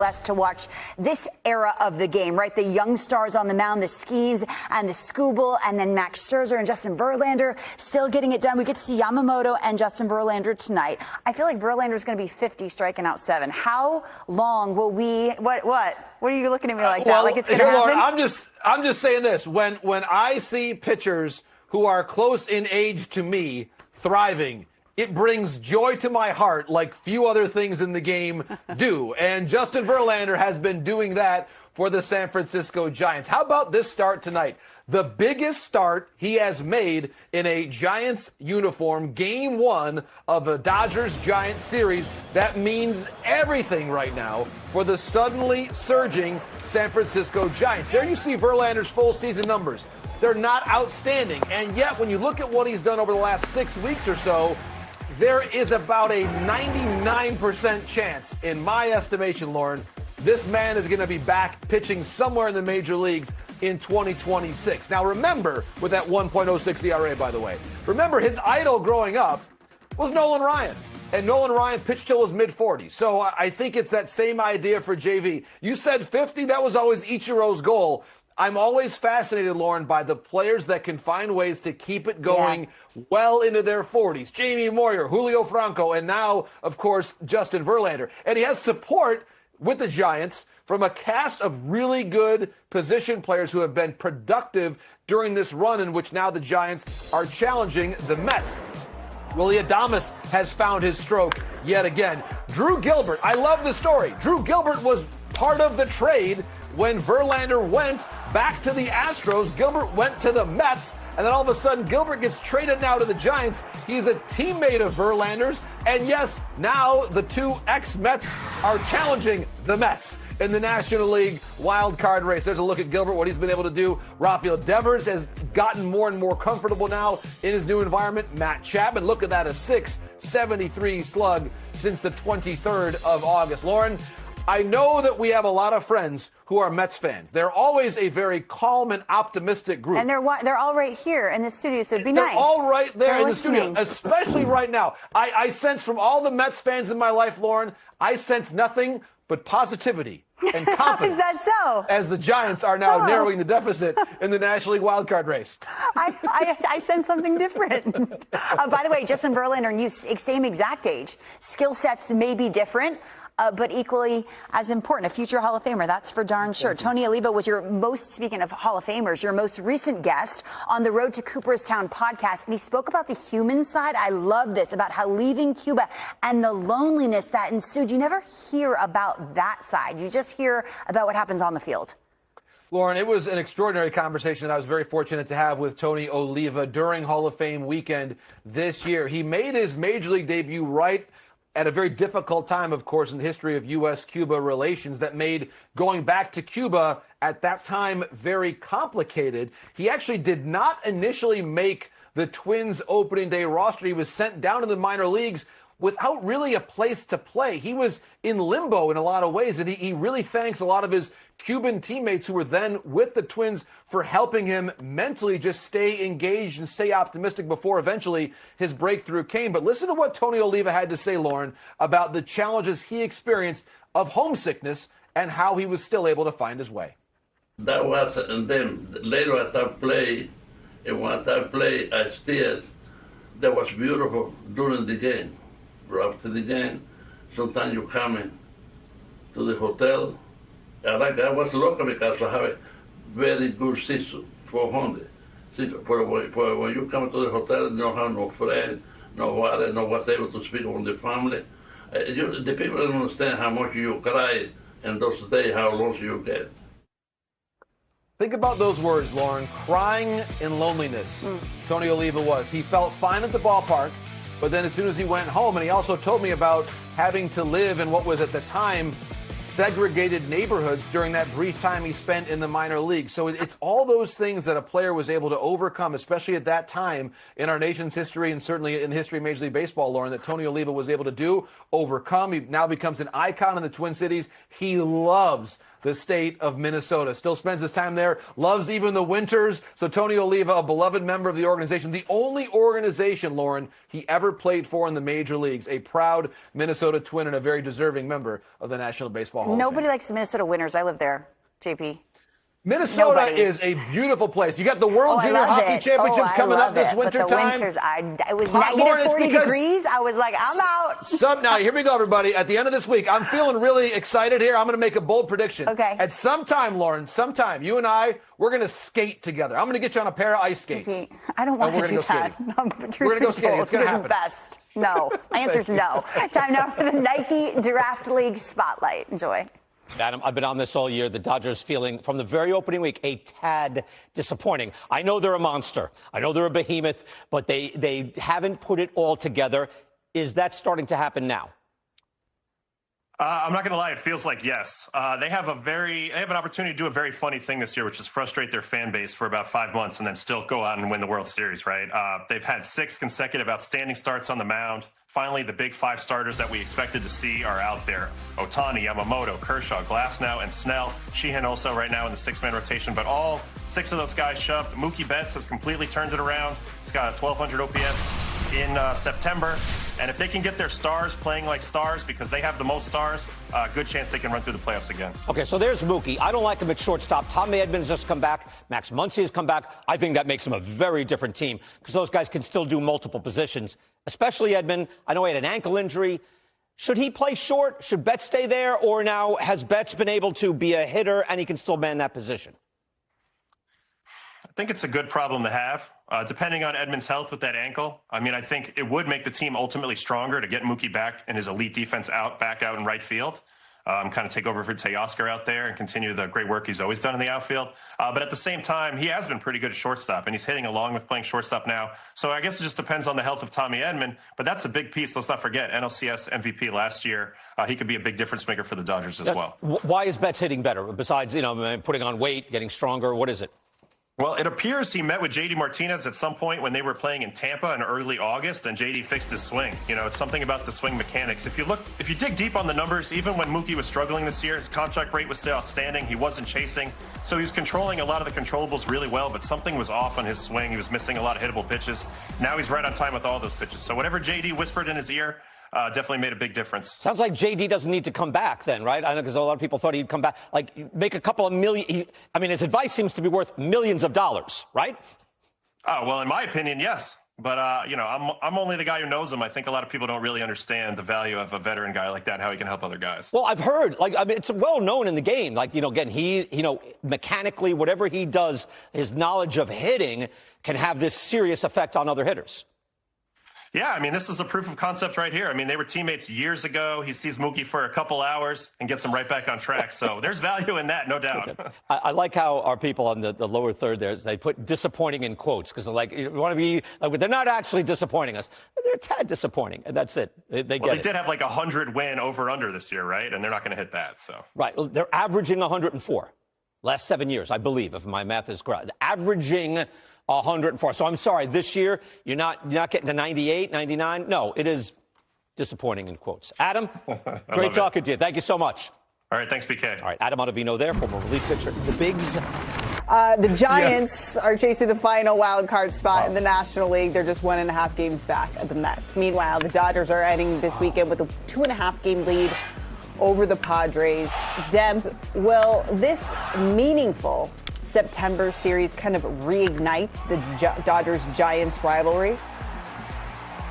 Less to watch this era of the game, right? The young stars on the mound, the Skeens and the Scooble, and then Max Scherzer and Justin Verlander still getting it done. We get to see Yamamoto and Justin Verlander tonight. I feel like Verlander is going to be 50 striking out 7. How long will we? What are you looking at me like that? Well, like it's going to happen? Lauren, I'm just saying this. When I see pitchers who are close in age to me thriving, it brings joy to my heart like few other things in the game do. And Justin Verlander has been doing that for the San Francisco Giants. How about this start tonight? The biggest start he has made in a Giants uniform, game 1 of a Dodgers-Giants series. That means everything right now for the suddenly surging San Francisco Giants. There you see Verlander's full season numbers. They're not outstanding. And yet, when you look at what he's done over the last 6 weeks or so, there is about a 99% chance, in my estimation, Lauren, this man is going to be back pitching somewhere in the major leagues in 2026. Now, remember, with that 1.06 ERA, by the way, remember his idol growing up was Nolan Ryan. And Nolan Ryan pitched till his mid-40s. So I think it's that same idea for JV. You said 50. That was always Ichiro's goal. I'm always fascinated, Lauren, by the players that can find ways to keep it going well into their 40s. Jamie Moyer, Julio Franco, and now, of course, Justin Verlander. And he has support with the Giants from a cast of really good position players who have been productive during this run in which now the Giants are challenging the Mets. Willie Adames has found his stroke yet again. Drew Gilbert, I love the story. Drew Gilbert was part of the trade when Verlander went back to the Astros. Gilbert went to the Mets, and then all of a sudden Gilbert gets traded now to the Giants. He's a teammate of Verlander's, and yes, now the two ex-Mets are challenging the Mets in the National League wild card race. There's a look at Gilbert, what he's been able to do. Rafael Devers has gotten more and more comfortable now in his new environment. Matt Chapman, look at that, a .673 slug since the 23rd of August. Lauren, I know that we have a lot of friends who are Mets fans. They're always a very calm and optimistic group. And they're all right here in the studio, so it'd be nice. They're all right there in the studio, especially right now. I sense from all the Mets fans in my life, Lauren, I sense nothing but positivity and confidence. Is that so? As the Giants are now narrowing the deficit in the National League wildcard race. I sense something different. By the way, Justin Verlander and you, same exact age. Skill sets may be different, but equally as important. A future Hall of Famer, that's for darn sure. Tony Oliva was speaking of Hall of Famers, your most recent guest on the Road to Cooperstown podcast. And he spoke about the human side. I love this, about how leaving Cuba and the loneliness that ensued. You never hear about that side. You just hear about what happens on the field. Lauren, it was an extraordinary conversation that I was very fortunate to have with Tony Oliva during Hall of Fame weekend this year. He made his major league debut right at a very difficult time, of course, in the history of U.S.-Cuba relations that made going back to Cuba at that time very complicated. He actually did not initially make the Twins opening day roster. He was sent down to the minor leagues without really a place to play. He was in limbo in a lot of ways, and he really thanks a lot of his Cuban teammates who were then with the Twins for helping him mentally just stay engaged and stay optimistic before eventually his breakthrough came. But listen to what Tony Oliva had to say, Lauren, about the challenges he experienced of homesickness and how he was still able to find his way. That was, and then later as I played, and once I played, I still, that was beautiful during the game. After the game, sometimes you come in to the hotel. I was lucky because I have a very good season, 400. When you come to the hotel, you don't have no friend, no water, no was able to speak on the family. The people don't understand how much you cry in those days, how lost you get. Think about those words, Lauren. Crying in loneliness. Tony Oliva was. He felt fine at the ballpark, but then as soon as he went home, and he also told me about having to live in what was at the time segregated neighborhoods during that brief time he spent in the minor leagues. So it's all those things that a player was able to overcome, especially at that time in our nation's history and certainly in the history of Major League Baseball, Lauren, that Tony Oliva was able to overcome. He now becomes an icon in the Twin Cities. He loves the state of Minnesota. Still spends his time there, loves even the winters. So Tony Oliva, a beloved member of the organization, the only organization, Lauren, he ever played for in the major leagues, a proud Minnesota Twin and a very deserving member of the National Baseball Hall of Fame. Nobody likes the Minnesota Winners. I live there, JP. Minnesota is a beautiful place. You got the World Junior Hockey Championships coming up this winter time. It was negative 40 degrees. I was like, I'm out. Now, here we go, everybody. At the end of this week, I'm feeling really excited here. I'm going to make a bold prediction. Okay. At some time, Lauren, you and I, we're going to skate together. I'm going to get you on a pair of ice skates. JP, I don't want to do that. We're going to go skating. It's going to happen. Best. No. My answer is no. Time now for the Nike Draft League Spotlight. Enjoy. Adam, I've been on this all year. The Dodgers feeling from the very opening week a tad disappointing. I know they're a monster. I know they're a behemoth, but they haven't put it all together. Is that starting to happen now? I'm not going to lie. It feels like yes. They have an opportunity to do a very funny thing this year, which is frustrate their fan base for about 5 months and then still go out and win the World Series, right? They've had 6 consecutive outstanding starts on the mound. Finally, the big 5 starters that we expected to see are out there. Ohtani, Yamamoto, Kershaw, Glasnow, and Snell. Sheehan also right now in the 6-man rotation, but all 6 of those guys shoved. Mookie Betts has completely turned it around. He's got a 1,200 OPS in September. And if they can get their stars playing like stars because they have the most stars, good chance they can run through the playoffs again. Okay, so there's Mookie. I don't like him at shortstop. Tommy Edmonds just come back. Max Muncy has come back. I think that makes him a very different team because those guys can still do multiple positions, especially Edmond. I know he had an ankle injury. Should he play short? Should Betts stay there? Or now has Betts been able to be a hitter and he can still man that position? I think it's a good problem to have, depending on Edmonds' health with that ankle. I mean, I think it would make the team ultimately stronger to get Mookie back and his elite defense back out in right field. Kind of take over for Teoscar out there and continue the great work he's always done in the outfield. But at the same time, he has been pretty good at shortstop, and he's hitting along with playing shortstop now. So I guess it just depends on the health of Tommy Edman, but that's a big piece. Let's not forget, NLCS MVP last year. He could be a big difference maker for the Dodgers as well. Why is Betts hitting better, besides, putting on weight, getting stronger? What is it? Well, it appears he met with J.D. Martinez at some point when they were playing in Tampa in early August, and J.D. fixed his swing. It's something about the swing mechanics. If you dig deep on the numbers, even when Mookie was struggling this year, his contract rate was still outstanding. He wasn't chasing. So he was controlling a lot of the controllables really well, but something was off on his swing. He was missing a lot of hittable pitches. Now he's right on time with all those pitches. So whatever J.D. whispered in his ear, definitely made a big difference. Sounds like J.D. doesn't need to come back then, right? I know because a lot of people thought he'd come back, like make a couple of million. His advice seems to be worth millions of dollars, right? Oh, well, in my opinion, yes. But, I'm only the guy who knows him. I think a lot of people don't really understand the value of a veteran guy like that, how he can help other guys. Well, I've heard, it's well known in the game. Again, mechanically, whatever he does, his knowledge of hitting can have this serious effect on other hitters. Yeah, this is a proof of concept right here. They were teammates years ago. He sees Mookie for a couple hours and gets him right back on track. So there's value in that, no doubt. Okay. I like how our people on the lower third there, they put disappointing in quotes because they're like, you want to be, they're not actually disappointing us. They're a tad disappointing, and that's it. They did have 100 win over-under this year, right? And they're not going to hit that. So right. Well, they're averaging 104 last 7 years, I believe, if my math is correct. Averaging 104. So I'm sorry, this year you're not getting to 98, 99. No, it is disappointing in quotes. Adam, great talking to you. Thank you so much. All right, thanks, BK. All right, Adam Ottavino there, former relief pitcher. The Bigs. The Giants are chasing the final wild card spot in the National League. They're just 1.5 games back of the Mets. Meanwhile, the Dodgers are ending this weekend with a 2.5 game lead over the Padres. Demp, will this meaningful September series kind of reignite the Dodgers-Giants rivalry?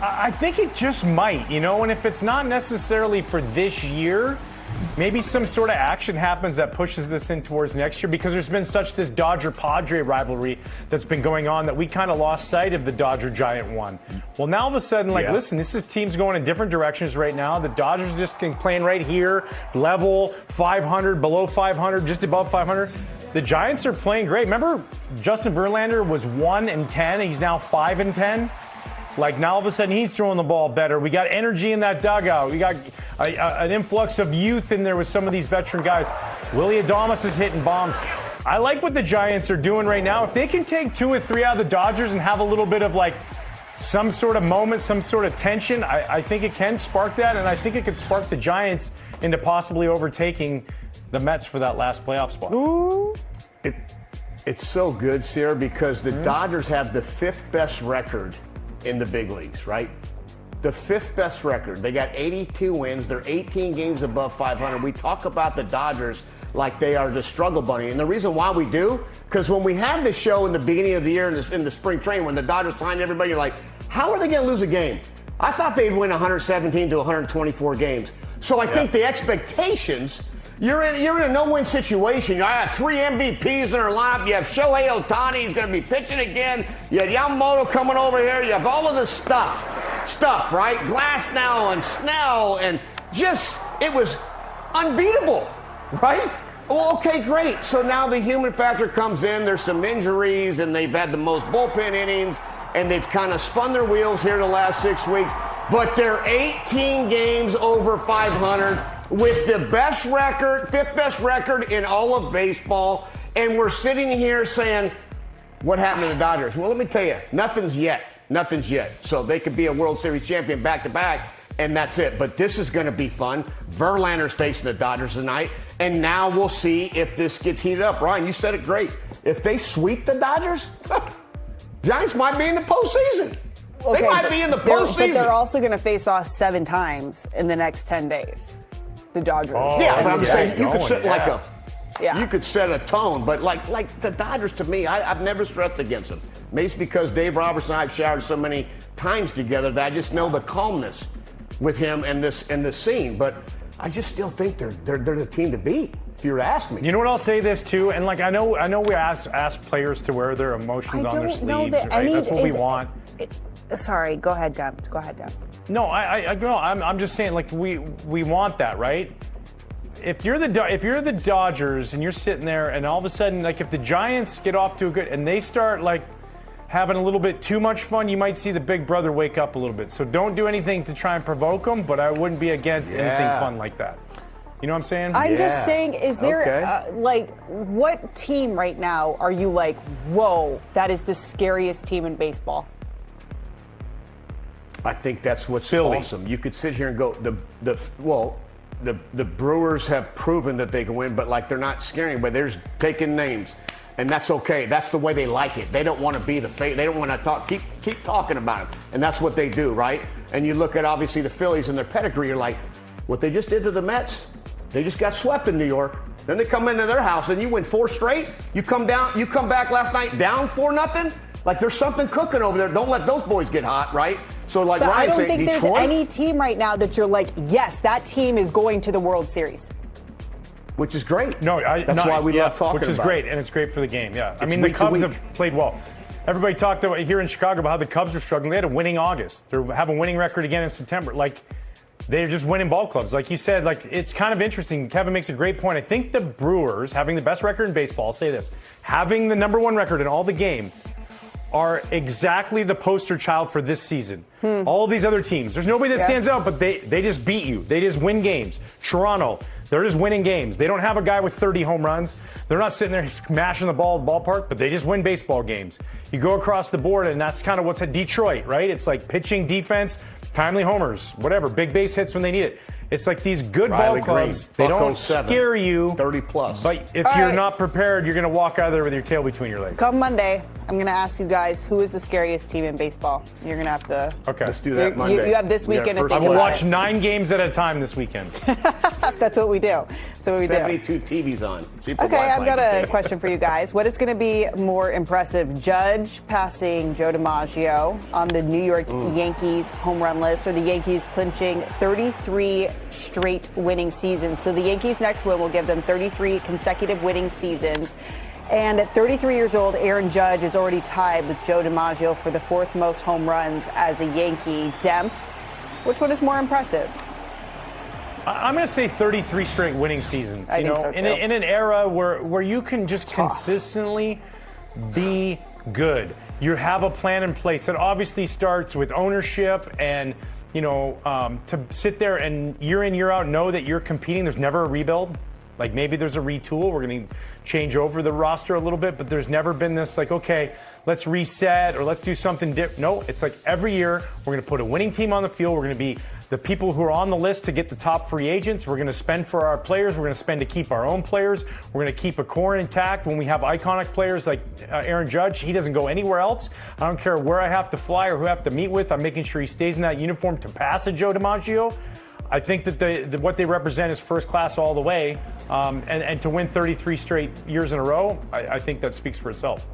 I think it just might, and if it's not necessarily for this year, maybe some sort of action happens that pushes this in towards next year, because there's been such this Dodger-Padre rivalry that's been going on that we kind of lost sight of the Dodger-Giant one. Well, now all of a sudden, listen, this is teams going in different directions right now. The Dodgers just playing right here, level, 500, below 500, just above 500. The Giants are playing great. Remember, Justin Verlander was 1-10. He's now 5-10. Now all of a sudden he's throwing the ball better. We got energy in that dugout. We got an influx of youth in there with some of these veteran guys. Willie Adames is hitting bombs. I like what the Giants are doing right now. If they can take 2 or 3 out of the Dodgers and have a little bit of some sort of moment, some sort of tension. I think it can spark that, and I think it could spark the Giants into possibly overtaking the Mets for that last playoff spot. Ooh. It's so good, Sierra, because the Dodgers have the 5th best record in the big leagues, right? The 5th best record. They got 82 wins. They're 18 games above 500. We talk about the Dodgers like they are the struggle bunny. And the reason why we do, because when we had this show in the beginning of the year in the spring training, when the Dodgers signed everybody, you're like, how are they going to lose a game? I thought they'd win 117 to 124 games. So I think the expectations, you're in a no-win situation. You have 3 MVPs in their lineup. You have Shohei Ohtani. He's going to be pitching again. You have Yamamoto coming over here. You have all of this stuff, right? Glasnow and Snell, and just, it was unbeatable, right? Well, okay, great. So now the human factor comes in. There's some injuries, and they've had the most bullpen innings, and they've kind of spun their wheels here the last 6 weeks. But they're 18 games over 500 with the best record, 5th best record in all of baseball. And we're sitting here saying, what happened to the Dodgers? Well, let me tell you, nothing's yet. Nothing's yet. So they could be a World Series champion back-to-back, and that's it. But this is going to be fun. Verlander's facing the Dodgers tonight. And now we'll see if this gets heated up. Ryan, you said it great. If they sweep the Dodgers, Giants might be in the postseason. Okay, they might be in the postseason. But they're also going to face off 7 times in the next 10 days. The Dodgers. Oh, yeah, but I'm saying you could set you could set a tone. But like the Dodgers, to me, I've never stressed against them. Maybe it's because Dave Roberts and I have showered so many times together that I just know the calmness with him and this scene. But I just still think they're the team to beat, if you were to ask me. You know what, I'll say this too, and like I know we ask players to wear their emotions on their sleeves, right? That's what we want. Sorry, go ahead, Deb. Go ahead, Deb. No, I'm just saying, like we want that, right? If you're the Dodgers and you're sitting there, and all of a sudden, like if the Giants get off to a good and they start like having a little bit too much fun, you might see the big brother wake up a little bit. So don't do anything to try and provoke them, but I wouldn't be against anything fun like that. You know what I'm saying? I'm just saying, is there, like, what team right now are you like, whoa, that is the scariest team in baseball? I think that's what's awesome. You could sit here and go, the Brewers have proven that they can win, but like they're not scaring, but they're just taking names. And that's okay. That's the way they like it. They don't want to be the fate. They don't want to keep talking about it. And that's what they do, right? And you look at obviously the Phillies and their pedigree. You're like, what they just did to the Mets. They just got swept in New York. Then they come into their house and you win 4 straight. You come back last night down 4-0. Like there's something cooking over there. Don't let those boys get hot, right? So like but Ryan I don't said, think Detroit, there's any team right now that you're like, yes, that team is going to the World Series. Which is great. That's why we love talking about it. Which is great, and it's great for the game, yeah. I mean, the Cubs have played well. Everybody talked about here in Chicago about how the Cubs are struggling. They had a winning August. They have a winning record again in September. Like, they're just winning ball clubs. Like you said, like it's kind of interesting. Kevin makes a great point. I think the Brewers, having the best record in baseball, I'll say this, having the #1 record in all the game, are exactly the poster child for this season. All these other teams, there's nobody that stands out, but they just beat you. They just win games. Toronto, they're just winning games. They don't have a guy with 30 home runs. They're not sitting there mashing the ball at the ballpark, but they just win baseball games. You go across the board, and that's kind of what's at Detroit, right? It's like pitching, defense, timely homers, whatever, big base hits when they need it. It's like these good ball clubs. They don't scare you. 30 plus. But if you're not prepared, you're going to walk out of there with your tail between your legs. Come Monday, I'm going to ask you guys who is the scariest team in baseball. You're going to have to. Okay. Let's do that Monday. You have this weekend to think I will about watch it. 9 games at a time this weekend. That's what we do. That's what we do. 72 TVs on. Okay, I've got a question for you guys. What is going to be more impressive, Judge passing Joe DiMaggio on the New York Yankees home run list, or the Yankees clinching 33 straight winning seasons? So the Yankees' next win will give them 33 consecutive winning seasons. And at 33 years old, Aaron Judge is already tied with Joe DiMaggio for the 4th most home runs as a Yankee. Dem, which one is more impressive? I'm going to say 33 straight winning seasons. I think so too. In an era where you can just consistently be good. You have a plan in place that obviously starts with ownership and, to sit there and year in, year out know that you're competing. There's never a rebuild. Like maybe there's a retool. We're going to change over the roster a little bit, but there's never been this like, okay, let's reset or let's do something different. No, it's like every year we're going to put a winning team on the field. We're going to be the people who are on the list to get the top free agents. We're going to spend for our players. We're going to spend to keep our own players. We're going to keep a core intact. When we have iconic players like Aaron Judge, he doesn't go anywhere else. I don't care where I have to fly or who I have to meet with. I'm making sure he stays in that uniform to pass a Joe DiMaggio. I think that what they represent is first class all the way, and to win 33 straight years in a row, I think that speaks for itself.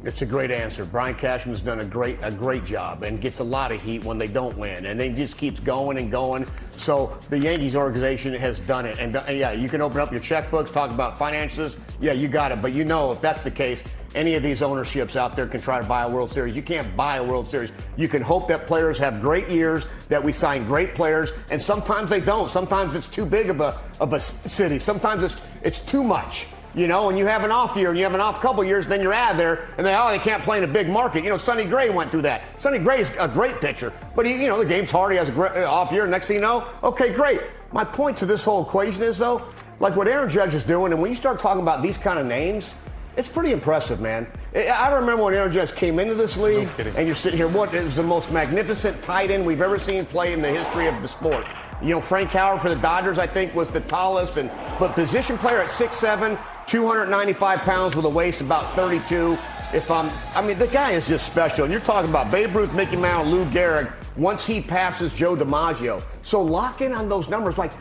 It's a great answer. Brian Cashman's done a great job and gets a lot of heat when they don't win, and then just keeps going and going. So the Yankees organization has done it, and yeah, you can open up your checkbooks, talk about finances. Yeah, you got it. But you know, if that's the case, any of these ownerships out there can try to buy a World Series. You can't buy a World Series. You can hope that players have great years, that we sign great players, and sometimes they don't. Sometimes it's too big of a city. Sometimes it's too much. You know, and you have an off year, and you have an off couple years, then you're out of there, and they can't play in a big market. You know, Sonny Gray went through that. Sonny Gray's a great pitcher, but the game's hard. He has a great off year. Next thing you know, okay, great. My point to this whole equation is, though, like what Aaron Judge is doing, and when you start talking about these kind of names, it's pretty impressive, man. I remember when Aaron Judge came into this league, and you're sitting here, what is the most magnificent tight end we've ever seen play in the history of the sport. You know, Frank Howard for the Dodgers, I think, was the tallest, but position player at 6'7", 295 pounds with a waist about 32. The guy is just special. And you're talking about Babe Ruth, Mickey Mantle, Lou Gehrig, once he passes Joe DiMaggio. So lock in on those numbers. Like,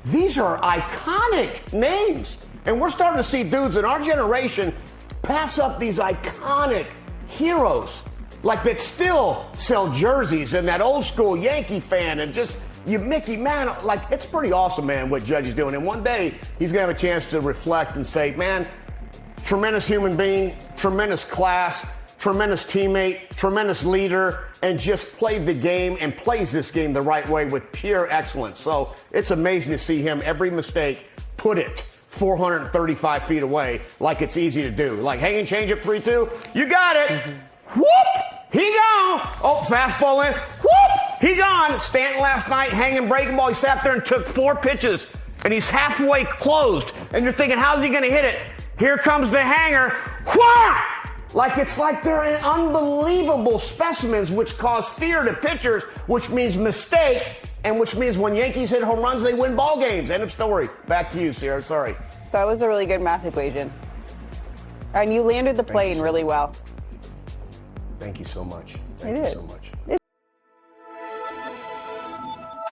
these are iconic names. And we're starting to see dudes in our generation pass up these iconic heroes, like that still sell jerseys and that old school Yankee fan and just Mickey Mantle. Like, it's pretty awesome, man, what Judge is doing. And one day he's going to have a chance to reflect and say, man, tremendous human being, tremendous class, tremendous teammate, tremendous leader, and just played the game and plays this game the right way with pure excellence. So it's amazing to see him, every mistake, put it 435 feet away like it's easy to do. Like hanging change up 3-2, you got it. Mm-hmm. Whoop! He gone. Oh, fastball in. Whoop! He gone. Stanton last night, hanging breaking ball. He sat there and took 4 pitches, and he's halfway closed. And you're thinking, how's he going to hit it? Here comes the hanger. Whah! It's like they're unbelievable specimens, which cause fear to pitchers, which means mistake, and which means when Yankees hit home runs, they win ball games. End of story. Back to you, Sierra. Sorry. That was a really good math equation. And you landed the plane really well. Thank you so much. Thank you so much.